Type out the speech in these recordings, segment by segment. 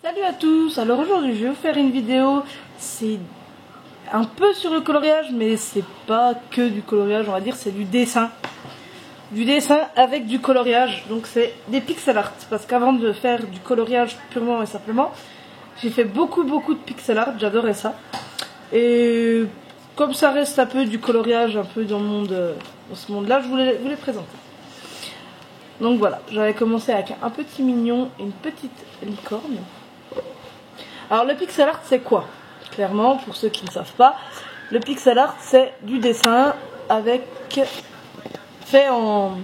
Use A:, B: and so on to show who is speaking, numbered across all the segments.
A: Salut à tous, alors aujourd'hui je vais vous faire une vidéo, c'est un peu sur le coloriage mais c'est pas que du coloriage, on va dire c'est du dessin avec du coloriage, donc c'est des pixel art, parce qu'avant de faire du coloriage purement et simplement, j'ai fait beaucoup de pixel art, j'adorais ça, et comme ça reste un peu du coloriage un peu dans le monde, dans ce monde là, je voulais vous les présenter. Donc voilà, j'avais commencé avec un petit mignon et une petite licorne. Alors le pixel art c'est quoi? Clairement, pour ceux qui ne savent pas, le pixel art c'est du dessin avec fait en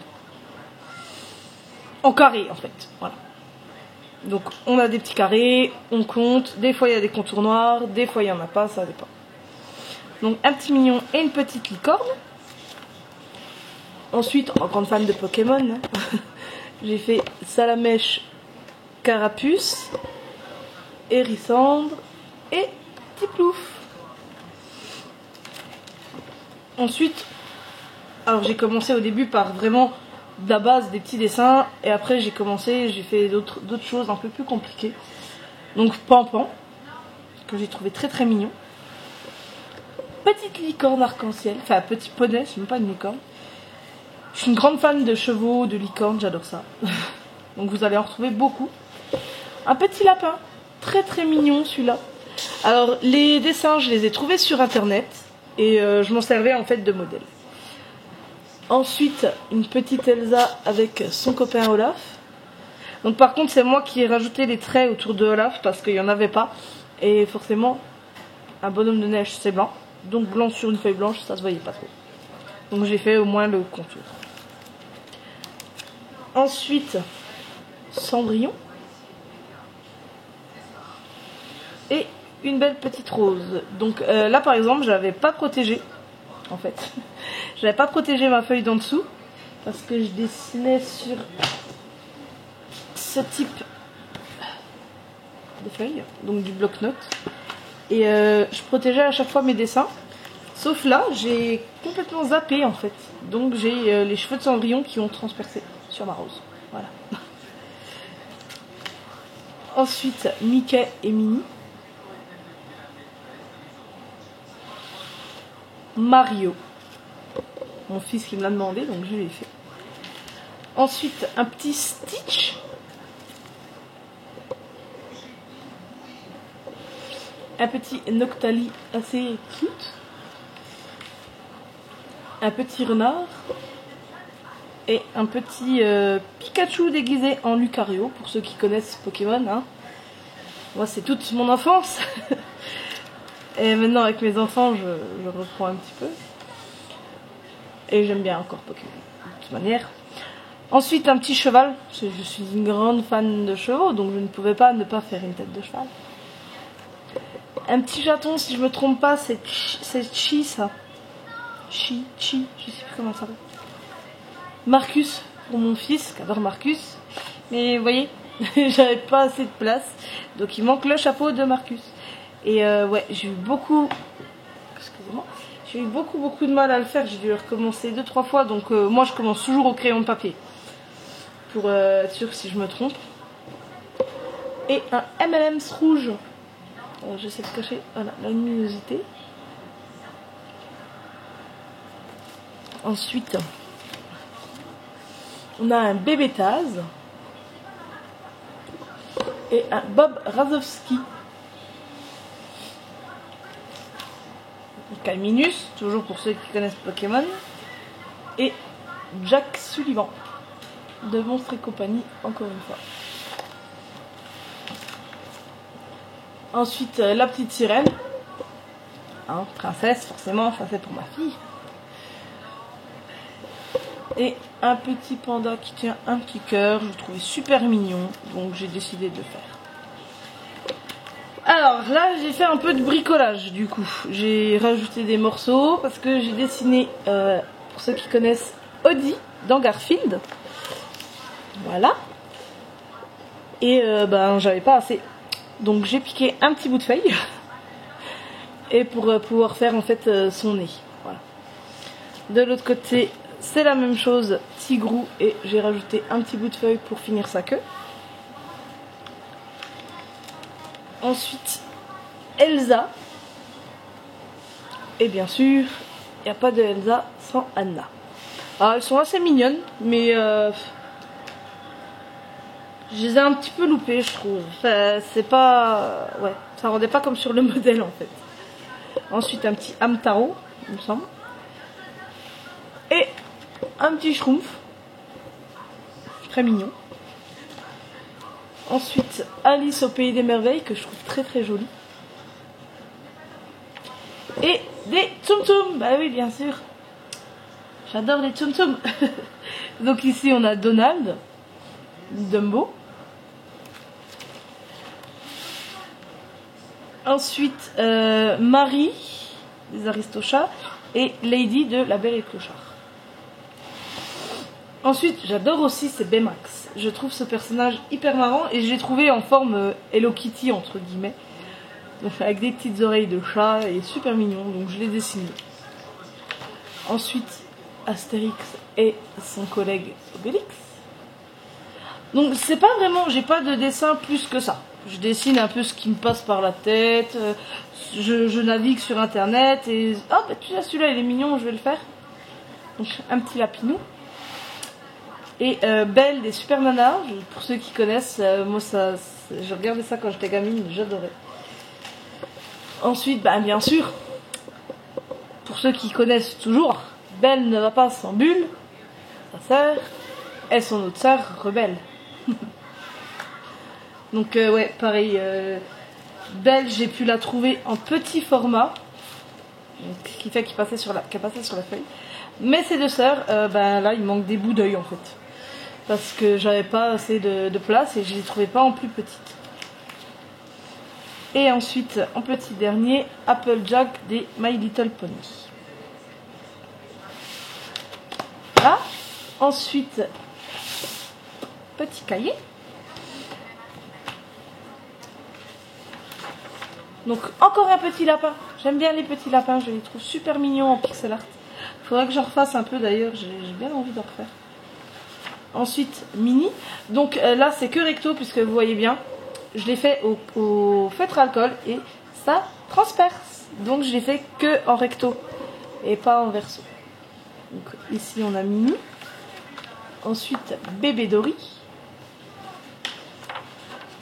A: carré en fait. Voilà. Donc on a des petits carrés, on compte, des fois il y a des contours noirs, des fois il n'y en a pas, ça dépend. Donc un petit mignon et une petite licorne. Ensuite, en grande fan de Pokémon, hein, j'ai fait Salamèche, Carapuce, Hérissandre et Tiplouf. Ensuite, alors j'ai commencé au début par vraiment de la base des petits dessins et après j'ai fait d'autres choses un peu plus compliquées. Donc Pampan, que j'ai trouvé très mignon. Petite licorne arc-en-ciel, enfin petit poney, c'est même pas une licorne. Je suis une grande fan de chevaux, de licornes, j'adore ça. Donc vous allez en retrouver beaucoup. Un petit lapin, très mignon celui-là. Alors les dessins, je les ai trouvés sur internet et je m'en servais en fait de modèle. Ensuite, une petite Elsa avec son copain Olaf. Donc par contre, c'est moi qui ai rajouté les traits autour de Olaf parce qu'il n'y en avait pas. Et forcément, un bonhomme de neige, c'est blanc. Donc blanc sur une feuille blanche, ça se voyait pas trop. Donc j'ai fait au moins le contour. Ensuite, Cendrillon. Et une belle petite rose. Donc là par exemple, j'avais pas protégé. En fait, j'avais pas protégé ma feuille d'en dessous. Parce que je dessinais sur ce type de feuille. Donc du bloc-notes. Et je protégeais à chaque fois mes dessins. Sauf là, j'ai complètement zappé en fait. Donc j'ai les cheveux de Cendrillon qui ont transpercé sur ma rose. Voilà. Ensuite, Mickey et Minnie. Mario. Mon fils qui me l'a demandé, donc je l'ai fait. Ensuite, un petit Stitch. Un petit Noctali assez cute. Un petit renard et un petit Pikachu déguisé en Lucario, pour ceux qui connaissent Pokémon, hein. Moi c'est toute mon enfance et maintenant avec mes enfants je reprends un petit peu et j'aime bien encore Pokémon de toute manière. Ensuite un petit cheval, je suis une grande fan de chevaux donc je ne pouvais pas ne pas faire une tête de cheval. Un petit chaton, si je me trompe pas, c'est Chi ça. Chi, je sais plus comment ça s'appelle. Marcus, pour mon fils, qui adore Marcus. Mais vous voyez, j'avais pas assez de place. Donc il manque le chapeau de Marcus. Et ouais, j'ai eu beaucoup... Excusez-moi. J'ai eu beaucoup de mal à le faire. J'ai dû le recommencer 2-3 fois. Donc moi, je commence toujours au crayon de papier. Pour être sûr que si je me trompe. Et un M&M's rouge. J'essaie de cacher, voilà, la luminosité. Ensuite, on a un bébé Taz et un Bob Razowski. Calminus, toujours pour ceux qui connaissent Pokémon. Et Jack Sullivan de Monstres et Compagnie, encore une fois. Ensuite, la petite sirène. Hein, princesse, forcément, ça c'est pour ma fille. Et un petit panda qui tient un petit cœur, je le trouvais super mignon, donc j'ai décidé de le faire. Alors là j'ai fait un peu de bricolage du coup, j'ai rajouté des morceaux parce que j'ai dessiné, pour ceux qui connaissent, Audie dans Garfield. Voilà. Et ben j'avais pas assez, donc j'ai piqué un petit bout de feuille et pour pouvoir faire en fait son nez. Voilà. De l'autre côté, c'est la même chose, Tigrou, et j'ai rajouté un petit bout de feuille pour finir sa queue. Ensuite, Elsa. Et bien sûr, il n'y a pas de Elsa sans Anna. Alors, elles sont assez mignonnes, mais je les ai un petit peu loupées, je trouve. Enfin, c'est pas... Ouais, ça rendait pas comme sur le modèle, en fait. Ensuite, un petit Hamtaro, il me semble. Et un petit Schtroumpf. Très mignon. Ensuite, Alice au Pays des Merveilles, que je trouve très très jolie. Et des Tsum Tsum. Bah oui, bien sûr. J'adore les Tsum Tsum. Donc ici, on a Donald, Dumbo. Ensuite, Marie, des Aristochats. Et Lady de La Belle et le Clochard. Ensuite, j'adore aussi, c'est Baymax. Je trouve ce personnage hyper marrant et je l'ai trouvé en forme Hello Kitty, entre guillemets. Donc, avec des petites oreilles de chat et super mignon, donc je l'ai dessiné. Ensuite, Astérix et son collègue Obélix. Donc, c'est pas vraiment, j'ai pas de dessin plus que ça. Je dessine un peu ce qui me passe par la tête, je navigue sur internet et... Oh, bah tu sais, celui-là il est mignon, je vais le faire. Donc, un petit lapinou. Et Belle des Super Nanas, pour ceux qui connaissent, moi je regardais ça quand j'étais gamine, j'adorais. Ensuite, bah, bien sûr, pour ceux qui connaissent toujours, Belle ne va pas sans Bulle, sa sœur, et son autre sœur, Rebelle. Donc ouais, pareil, Belle, j'ai pu la trouver en petit format, ce qui fait qu'elle passait sur la feuille. Mais ces deux sœurs, ben là, il manque des bouts d'œil en fait. Parce que j'avais pas assez de place et je les trouvais pas en plus petites. Et ensuite, en petit dernier, Applejack des My Little Pony. Voilà. Ensuite, petit cahier. Donc, encore un petit lapin. J'aime bien les petits lapins, je les trouve super mignons en pixel art. Faudrait que j'en refasse un peu d'ailleurs, j'ai bien envie d'en refaire. Ensuite, mini. Donc là, c'est que recto, puisque vous voyez bien, je l'ai fait au feutre alcool et ça transperce. Donc je l'ai fait que en recto et pas en verso. Donc ici, on a mini. Ensuite, bébé Dory.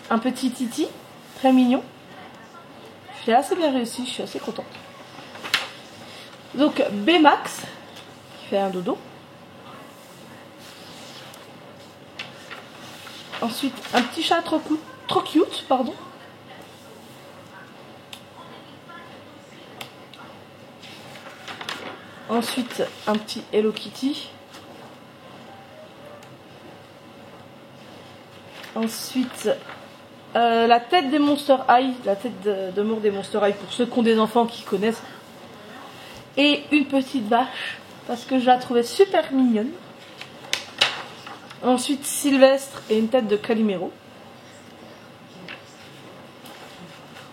A: Un petit Titi, très mignon. J'ai assez bien réussi, je suis assez contente. Donc Baymax, qui fait un dodo. Ensuite, un petit chat trop cute, pardon. Ensuite, un petit Hello Kitty. Ensuite, la tête des Monster High, la tête de mort des Monster High, pour ceux qui ont des enfants qui connaissent. Et une petite vache, parce que je la trouvais super mignonne. Ensuite, Sylvestre et une tête de Calimero.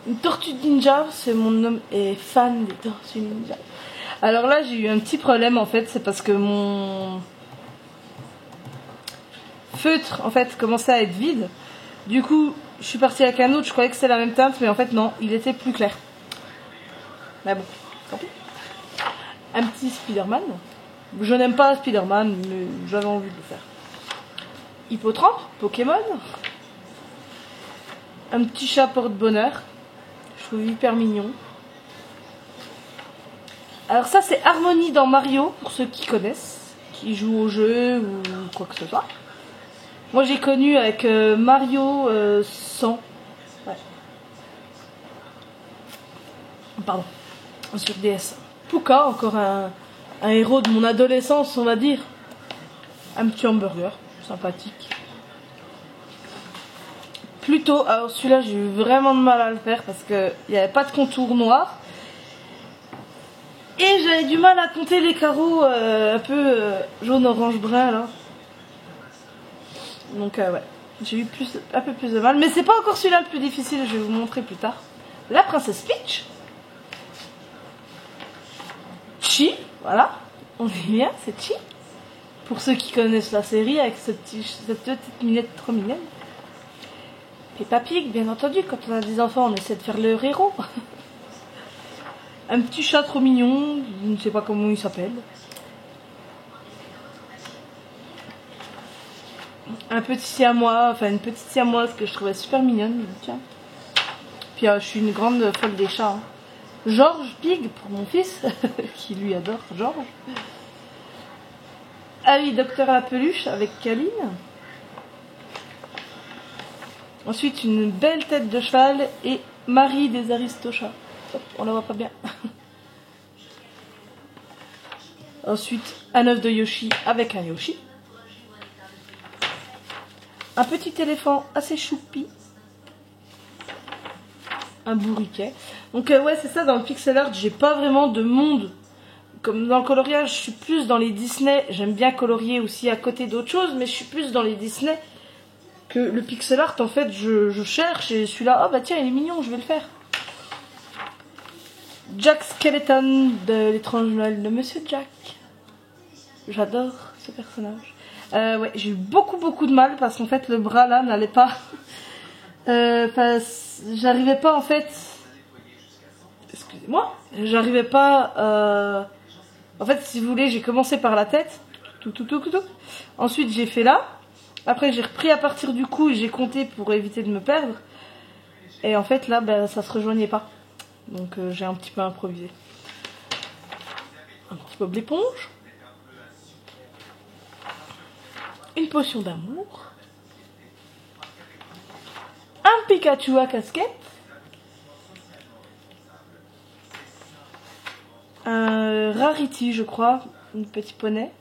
A: Une tortue ninja, c'est mon homme est fan des tortues ninja. Alors là, j'ai eu un petit problème en fait, c'est parce que mon feutre en fait commençait à être vide. Du coup, je suis partie avec un autre, je croyais que c'était la même teinte, mais en fait non, il était plus clair. Mais bon, tant pis. Un petit Spider-Man. Je n'aime pas Spider-Man, mais j'avais envie de le faire. Hippotrampe, Pokémon. Un petit chat porte-bonheur. Je trouve hyper mignon. Alors ça, c'est Harmony dans Mario, pour ceux qui connaissent, qui jouent au jeu ou quoi que ce soit. Moi, j'ai connu avec Mario 100. Ouais. Pardon. Sur DS. Puka, encore un héros de mon adolescence, on va dire. Un petit hamburger, sympathique. Pluto, alors celui-là, j'ai eu vraiment de mal à le faire parce qu'il n'y avait pas de contour noir. Et j'avais du mal à compter les carreaux un peu jaune, orange, brun, là. Donc, ouais, j'ai eu un peu plus de mal. Mais c'est pas encore celui-là le plus difficile, je vais vous montrer plus tard. La princesse Peach. Chi, voilà, on est bien, c'est Chi. Pour ceux qui connaissent la série, avec cette petite minette trop mignonne. Peppa Pig, bien entendu, quand on a des enfants, on essaie de faire le héros. Un petit chat trop mignon, je ne sais pas comment il s'appelle. Un petit siamois, enfin une petite siamoise que je trouvais super mignonne, tiens. Puis je suis une grande folle des chats. Hein. George Pig pour mon fils, qui lui adore George. Ah oui, Docteur à la peluche avec Kaline. Ensuite, une belle tête de cheval et Marie des Aristochats. Hop, on la voit pas bien. Ensuite, un œuf de Yoshi avec un Yoshi. Un petit éléphant assez choupi. Un bourriquet. Donc ouais, c'est ça, dans le pixel art, j'ai pas vraiment de monde. Comme dans le coloriage, je suis plus dans les Disney. J'aime bien colorier aussi à côté d'autres choses, mais je suis plus dans les Disney que le pixel art. En fait, je cherche et je suis là, oh bah tiens, il est mignon, je vais le faire. Jack Skeleton de l'étrange Noël de Monsieur Jack. J'adore ce personnage. Ouais, j'ai eu beaucoup de mal parce qu'en fait le bras là n'allait pas. J'arrivais pas en fait. Excusez-moi. J'arrivais pas. En fait, si vous voulez, j'ai commencé par la tête. Tout. Ensuite, j'ai fait là. Après, j'ai repris à partir du cou et j'ai compté pour éviter de me perdre. Et en fait, là, ben, ça se rejoignait pas. Donc, j'ai un petit peu improvisé. Un petit Bob l'éponge. Une potion d'amour. Un Pikachu à casquette. Un Rarity, je crois. Un petit poney.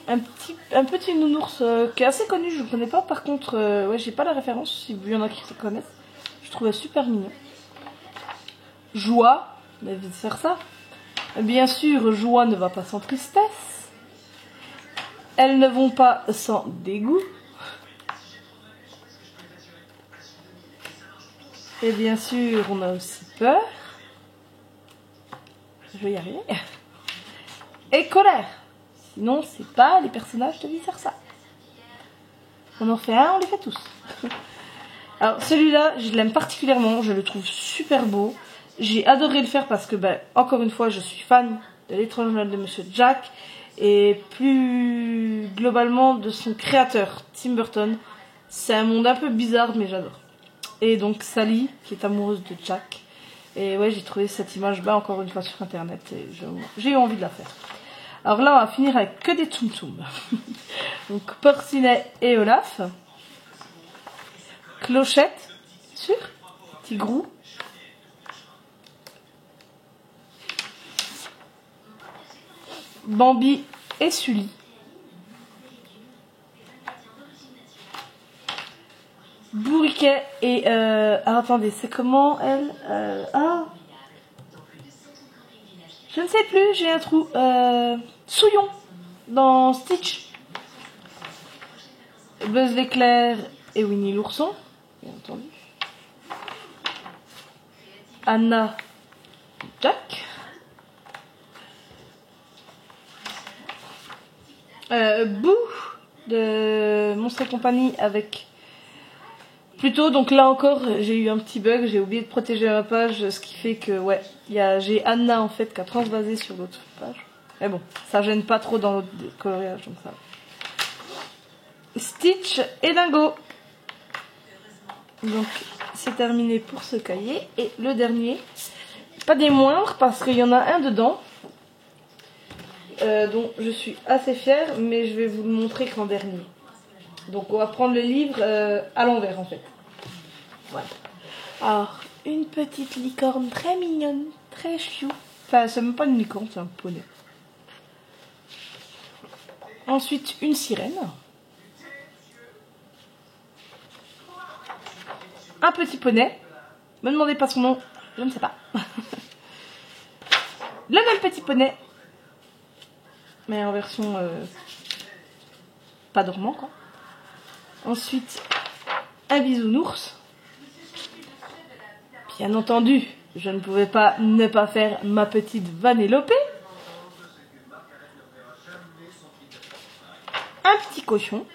A: Un petit nounours qui est assez connu, je ne connais pas. Par contre, ouais, j'ai pas la référence. Si il y en a qui se connaissent. Je trouvais super mignon. Joie, mais vice versa. Bien sûr, joie ne va pas sans tristesse. Elles ne vont pas sans dégoût. Et bien sûr, on a aussi peur. Je vais y arriver. Et colère. Sinon, c'est pas les personnages de vice versa. On en fait un, on les fait tous. Alors, celui-là, je l'aime particulièrement. Je le trouve super beau. J'ai adoré le faire parce que, ben, encore une fois, je suis fan de l'étrange Noël de Monsieur Jack. Et plus globalement de son créateur, Tim Burton. C'est un monde un peu bizarre, mais j'adore. Et donc Sally, qui est amoureuse de Jack. Et ouais, j'ai trouvé cette image là encore une fois sur internet. Et j'ai eu envie de la faire. Alors là, on va finir avec que des Tsum Tsum. Donc Porcinet et Olaf. Clochette, sûr. Tigrou. Bambi et Sully. Bourriquet et... alors attendez, c'est comment elle je ne sais plus, j'ai un trou. Souillon dans Stitch. Buzz l'éclair et Winnie l'ourson, bien entendu. Anna, Jack. Boo de Monstres et compagnie avec... Plutôt, donc là encore, j'ai eu un petit bug, j'ai oublié de protéger ma page, ce qui fait que, ouais, j'ai Anna en fait qui a transvasé sur l'autre page. Mais bon, ça gêne pas trop dans l'autre coloriage, donc ça. Stitch et Dingo. Donc, c'est terminé pour ce cahier. Et le dernier, pas des moindres, parce qu'il y en a un dedans, dont je suis assez fière, mais je vais vous le montrer qu'en dernier. Donc on va prendre le livre à l'envers en fait. Voilà. Alors, une petite licorne très mignonne, très chou. Enfin, c'est même pas une licorne, c'est un poney. Ensuite, une sirène. Un petit poney. Me demandez pas son nom, je ne sais pas. Le même petit poney. Mais en version pas dormant quoi. Ensuite, un bisounours. Bien entendu, je ne pouvais pas ne pas faire ma petite Vanellope. Un petit cochon.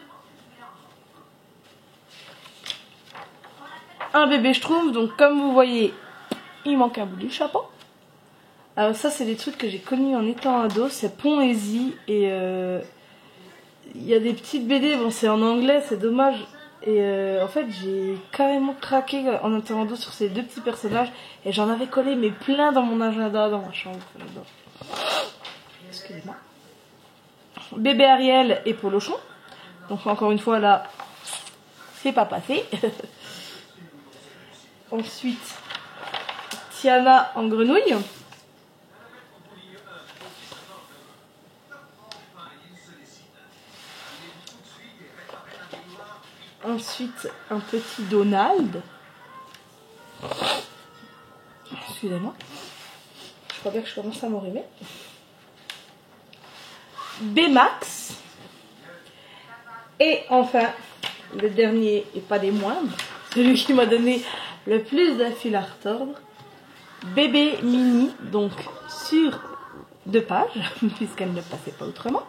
A: un bébé Schtroumpf. Donc comme vous voyez, il manque un bout du chapeau. Ça c'est des trucs que j'ai connus en étant ado, c'est Poésie et il y a des petites BD, bon c'est en anglais, c'est dommage. Et en fait j'ai carrément craqué en étant ado sur ces deux petits personnages et j'en avais collé mais plein dans mon agenda, dans ma chambre. Excusez-moi. Bébé Ariel et Polochon. Donc encore une fois là, c'est pas passé. Ensuite, Tiana en grenouille. Ensuite, un petit Donald. Excusez-moi. Je crois bien que je commence à m'enrhumer. Baymax. Et enfin, le dernier et pas des moindres, celui qui m'a donné le plus de fil à retordre, Bébé Mini, donc sur 2 pages, puisqu'elle ne passait pas autrement.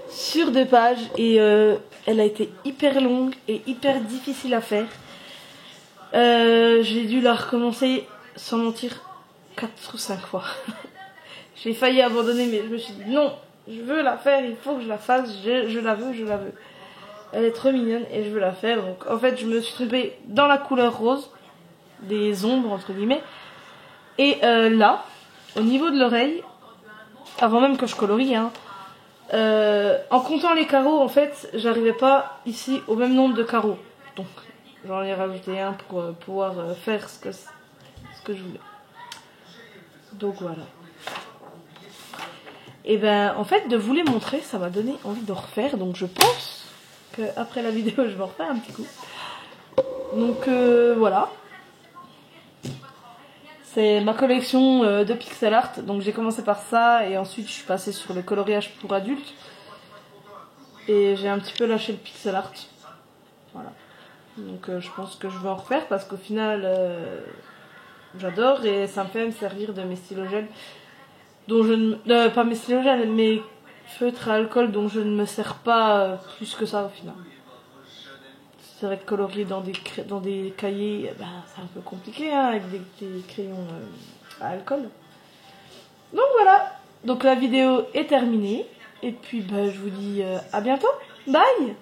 A: Sur 2 pages et elle a été hyper longue et hyper difficile à faire. J'ai dû la recommencer sans mentir 4 ou 5 fois. J'ai failli abandonner mais je me suis dit non, je veux la faire, il faut que je la fasse, je la veux, je la veux. Elle est trop mignonne et je veux la faire. Donc en fait je me suis trompée dans la couleur rose, des ombres entre guillemets. Et là, au niveau de l'oreille, avant même que je colorie, hein, en comptant les carreaux, en fait, j'arrivais pas ici au même nombre de carreaux. Donc, j'en ai rajouté un pour pouvoir faire ce que je voulais. Donc voilà. Et ben, en fait, de vous les montrer, ça m'a donné envie de refaire. Donc, je pense qu'après la vidéo, je vais en refaire un petit coup. Donc voilà. C'est ma collection de pixel art. Donc, j'ai commencé par ça et ensuite, je suis passée sur le coloriage pour adultes. Et j'ai un petit peu lâché le pixel art. Voilà. Donc je pense que je vais en refaire parce qu'au final j'adore et ça me fait me servir de mes stylogènes dont je ne... pas mes stylogènes, mes feutres à alcool dont je ne me sers pas plus que ça au final. C'est vrai que colorier dans des cahiers, bah, c'est un peu compliqué hein, avec des crayons à alcool. Donc voilà. Donc la vidéo est terminée. Et puis bah, je vous dis à bientôt. Bye!